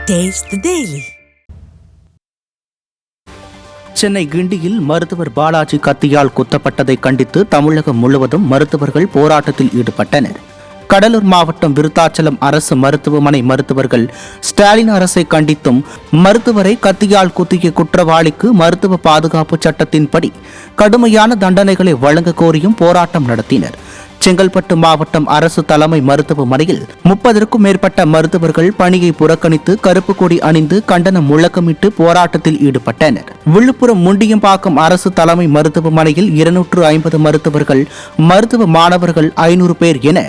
Taste the Daily. Chennai கிண்டியில் மருத்துவர் பாலாஜி கத்தியால் குத்தப்பட்டதை கண்டித்து தமிழகம் முழுவதும் மருத்துவர்கள் போராட்டத்தில் ஈடுபட்டனர். கடலூர் மாவட்டம் விருத்தாச்சலம் அரசு மருத்துவமனை மருத்துவர்கள் ஸ்டாலின் அரசை கண்டித்தும் மருத்துவரை கத்தியால் குத்திய குற்றவாளிக்கு மருத்துவ பாதுகாப்பு சட்டத்தின்படி கடுமையான தண்டனைகளை வழங்க கோரியும் போராட்டம் நடத்தினர். செங்கல்பட்டு மாவட்டம் அரசு தலைமை மருத்துவமனையில் 30க்கும் மேற்பட்ட மருத்துவர்கள் பணியை புறக்கணித்து கருப்பு கொடி அணிந்து கண்டன முழக்கமிட்டு போராட்டத்தில் ஈடுபட்டனர். விழுப்புரம் முண்டியம்பாக்கம் அரசு தலைமை மருத்துவமனையில் 250 மருத்துவர்கள், மருத்துவ மாணவர்கள் 500 பேர் என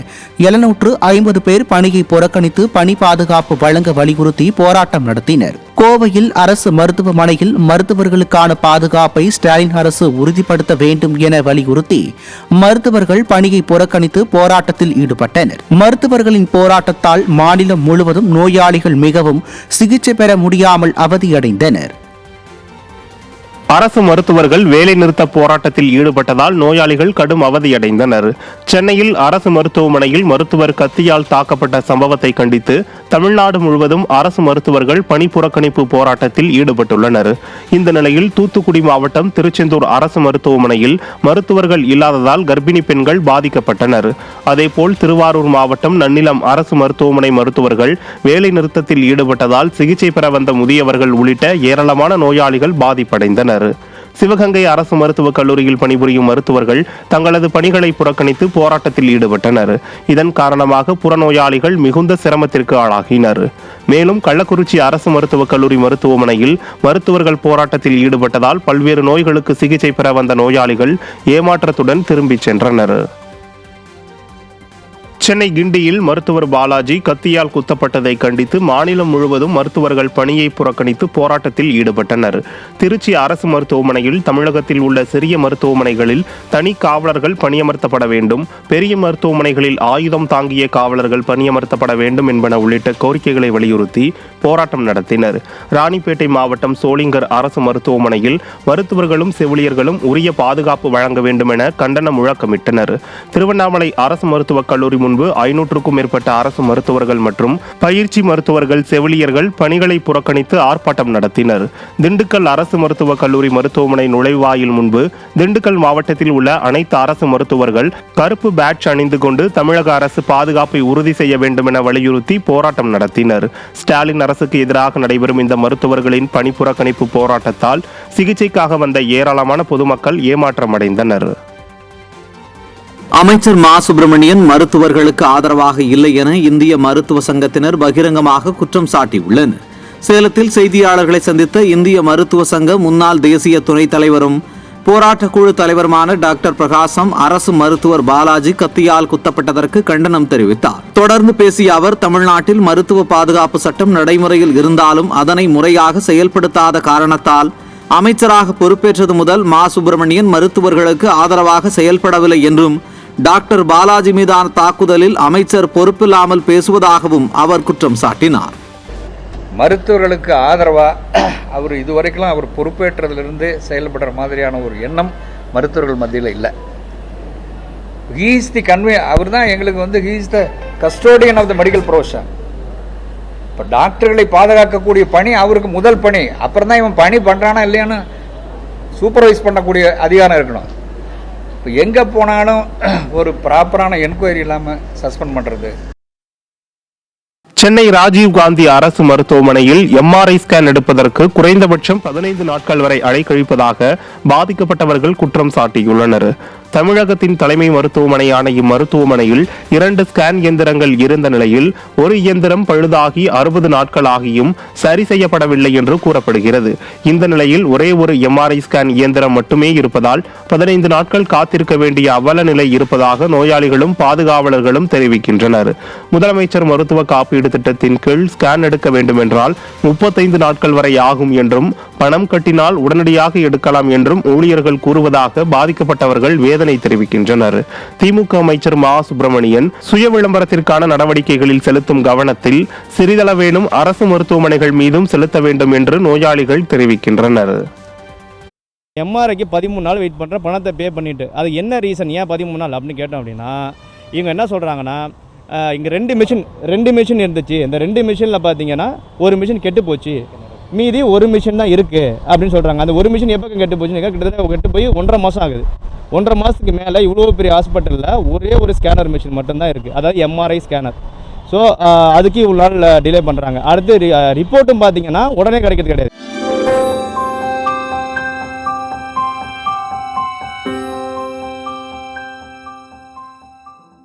750 பேர் பணியை புறக்கணித்து பணி பாதுகாப்பு வழங்க வலியுறுத்தி போராட்டம் நடத்தினர். கோவையில் அரசு மருத்துவமனையில் மருத்துவர்களுக்கான பாதுகாப்பை ஸ்டாலின் அரசு உறுதிப்படுத்த வேண்டும் என வலியுறுத்தி மருத்துவர்கள் பணியை புறக்கணித்து போராட்டத்தில் ஈடுபட்டனர். மருத்துவர்களின் போராட்டத்தால் மாநிலம் முழுவதும் நோயாளிகள் மிகவும் சிகிச்சை பெற முடியாமல் அவதியடைந்தனர். அரசு மருத்துவர்கள் வேலைநிறுத்த போராட்டத்தில் ஈடுபட்டதால் நோயாளிகள் கடும் அவதியடைந்தனர். சென்னையில் அரசு மருத்துவமனையில் மருத்துவர் கத்தியால் தாக்கப்பட்ட சம்பவத்தை கண்டித்து தமிழ்நாடு முழுவதும் அரசு மருத்துவர்கள் பணி புறக்கணிப்பு போராட்டத்தில் ஈடுபட்டுள்ளனர். இந்த நிலையில் தூத்துக்குடி மாவட்டம் திருச்செந்தூர் அரசு மருத்துவமனையில் மருத்துவர்கள் இல்லாததால் கர்ப்பிணி பெண்கள் பாதிக்கப்பட்டனர். அதேபோல் திருவாரூர் மாவட்டம் நன்னிலம் அரசு மருத்துவமனை மருத்துவர்கள் வேலை நிறுத்தத்தில் ஈடுபட்டதால் சிகிச்சை பெற வந்த முதியவர்கள் உள்ளிட்ட ஏராளமான நோயாளிகள் பாதிப்படைந்தனர். சிவகங்கை அரசு மருத்துவக் கல்லூரியில் பணிபுரியும் மருத்துவர்கள் தங்களது பணிகளை புறக்கணித்து போராட்டத்தில் ஈடுபட்டனர். இதன் காரணமாக புறநோயாளிகள் மிகுந்த சிரமத்திற்கு ஆளாகினர். மேலும் கள்ளக்குறிச்சி அரசு மருத்துவக் கல்லூரி மருத்துவமனையில் மருத்துவர்கள் போராட்டத்தில் ஈடுபட்டதால் பல்வேறு நோய்களுக்கு சிகிச்சை பெற வந்த நோயாளிகள் ஏமாற்றத்துடன் திரும்பிச் சென்றனர். சென்னை கிண்டியில் மருத்துவர் பாலாஜி கத்தியால் குத்தப்பட்டதை கண்டித்து மாநிலம் முழுவதும் மருத்துவர்கள் பணியை புறக்கணித்து போராட்டத்தில் ஈடுபட்டனர். திருச்சி அரசு மருத்துவமனையில் தமிழகத்தில் உள்ள சிறிய மருத்துவமனைகளில் தனி காவலர்கள் பணியமர்த்தப்பட வேண்டும், பெரிய மருத்துவமனைகளில் ஆயுதம் தாங்கிய காவலர்கள் பணியமர்த்தப்பட வேண்டும் என்பன உள்ளிட்ட கோரிக்கைகளை வலியுறுத்தி போராட்டம் நடத்தினர். ராணிப்பேட்டை மாவட்டம் சோளிங்கர் அரசு மருத்துவமனையில் மருத்துவர்களும் செவிலியர்களும் உரிய பாதுகாப்பு வழங்க வேண்டும் என கண்டன முழக்கமிட்டனர். திருவண்ணாமலை அரசு மருத்துவக் கல்லூரி முன்பு 500க்கும் மேற்பட்ட அரசு மருத்துவர்கள் மற்றும் பயிற்சி மருத்துவர்கள், செவிலியர்கள் பணிகளை புறக்கணித்து ஆர்ப்பாட்டம் நடத்தினர். திண்டுக்கல் அரசு மருத்துவக் கல்லூரி மருத்துவமனை நுழைவாயில் முன்பு திண்டுக்கல் மாவட்டத்தில் உள்ள அனைத்து அரசு மருத்துவர்கள் கருப்பு பேட்ஜ் அணிந்து கொண்டு தமிழக அரசு பாதுகாப்பை உறுதி செய்ய வேண்டும் என வலியுறுத்தி போராட்டம் நடத்தினர். ஸ்டாலின் அரசுக்கு எதிராக நடைபெறும் இந்த மருத்துவர்களின் பணி புறக்கணிப்பு போராட்டத்தால் சிகிச்சைக்காக வந்த ஏராளமான பொதுமக்கள் ஏமாற்றமடைந்தனர். அமைச்சர் மா சுப்பிரமணியன் மருத்துவர்களுக்கு ஆதரவாக இல்லை என இந்திய மருத்துவ சங்கத்தினர் பகிரங்கமாக குற்றம் சாட்டியுள்ளனர். சேலத்தில் செய்தியாளர்களை சந்தித்த இந்திய மருத்துவ சங்க முன்னாள் தேசிய துணைத் தலைவரும் போராட்டக் குழு தலைவருமான டாக்டர் பிரகாசம் அரசு மருத்துவர் பாலாஜி கத்தியால் குத்தப்பட்டதற்கு கண்டனம் தெரிவித்தார். தொடர்ந்து பேசிய அவர், தமிழ்நாட்டில் மருத்துவ பாதுகாப்பு சட்டம் நடைமுறையில் இருந்தாலும் அதனை முறையாக செயல்படுத்தாத காரணத்தால் அமைச்சராக பொறுப்பேற்றது முதல் மா சுப்பிரமணியன் மருத்துவர்களுக்கு ஆதரவாக செயல்படவில்லை என்றும், டாக்டர் பாலாஜி மீதான தாக்குதலில் அமைச்சர் பொறுப்பில்லாமல் பேசுவதாகவும் அவர் குற்றம் சாட்டினார். மருத்துவர்களுக்கு ஆதரவாக அவர் இதுவரைக்கும் அவர் பொறுப்பேற்றதிலிருந்து செயல்படுற மாதிரியான ஒரு எண்ணம் மருத்துவர்கள் மத்தியில் இல்லை. அவர் தான் எங்களுக்கு he is the custodian of the medical profession. இப்போ டாக்டர்களை பாதுகாக்கக்கூடிய பணி அவருக்கு முதல் பணி. அப்புறம் தான் இவன் பணி பண்ணுறானா இல்லையான்னு சூப்பர்வைஸ் பண்ணக்கூடிய அதிகாரம் இருக்கணும். இப்போ எங்கே போனாலும் ஒரு ப்ராப்பரான என்கொயரி இல்லாமல் சஸ்பெண்ட் பண்ணுறது. சென்னை ராஜீவ்காந்தி அரசு மருத்துவமனையில் எம்ஆர்ஐ ஸ்கேன் எடுப்பதற்கு குறைந்தபட்சம் 15 நாட்கள் வரை அழைக்கழிப்பதாக பாதிக்கப்பட்டவர்கள் குற்றம் சாட்டியுள்ளனர். தமிழகத்தின் தலைமை மருத்துவமனையான இம்மருத்துவமனையில் 2 ஸ்கேன் இயந்திரங்கள் இருந்த நிலையில் ஒரு இயந்திரம் பழுதாகி 60 நாட்கள் ஆகியும் சரி செய்யப்படவில்லை என்று கூறப்படுகிறது. இந்த நிலையில் ஒரே ஒரு எம்ஆர்ஐ ஸ்கேன் இயந்திரம் மட்டுமே இருப்பதால் 15 நாட்கள் காத்திருக்க வேண்டிய அவல நிலை இருப்பதாக நோயாளிகளும் பாதுகாவலர்களும் தெரிவிக்கின்றனர். முதலமைச்சர் மருத்துவ காப்பீடு திட்டத்தின் கீழ் ஸ்கேன் எடுக்க வேண்டும் என்றால் 35 நாட்கள் வரை ஆகும் என்றும், பணம் கட்டினால் உடனடியாக எடுக்கலாம் என்றும் ஊழியர்கள் கூறுவதாக பாதிக்கப்பட்டவர்கள் வேதனை தெரிவிக்கின்றனர். திமுக அமைச்சர் மா சுப்பிரமணியன் சுய விளம்பரத்திற்கான நடவடிக்கைகளில் செலுத்தும் கவனத்தில் சிறிதளவேனும் அரசு மருத்துவமனைகள் மீதும் செலுத்த வேண்டும் என்று நோயாளிகள் தெரிவிக்கின்றனர். எம்ஆர்ஐக்கு 13 நாள் வெயிட் பண்ணுற பணத்தை பே பண்ணிட்டு அது என்ன ரீசன், ஏன் 13 நாள் அப்படின்னு கேட்டோம் அப்படின்னா, இவங்க என்ன சொல்கிறாங்கன்னா, இங்கே ரெண்டு மிஷின் இருந்துச்சு. இந்த 2 மிஷினில் பார்த்தீங்கன்னா ஒரு மிஷின் கெட்டு போச்சு, மீதி ஒரு மிஷின் தான் இருக்குது அப்படின்னு சொல்கிறாங்க. அந்த ஒரு மிஷின் எப்போ கெட்டு போச்சுன்னு கிட்டத்தட்ட கெட்டு போய் 1.5 மாதம் ஆகுது. 1.5 மாதத்துக்கு மேலே இவ்வளோ பெரிய ஹாஸ்பிட்டலில் ஒரே ஒரு ஸ்கேனர் மிஷின் மட்டும்தான் இருக்குது, அதாவது எம்ஆர்ஐ ஸ்கேனர். ஸோ அதுக்கு இவ்வளோ நாள் டிலே பண்ணுறாங்க. அடுத்து ரிப்போர்ட்டும் பார்த்தீங்கன்னா உடனே கிடைக்கிறது கிடையாது.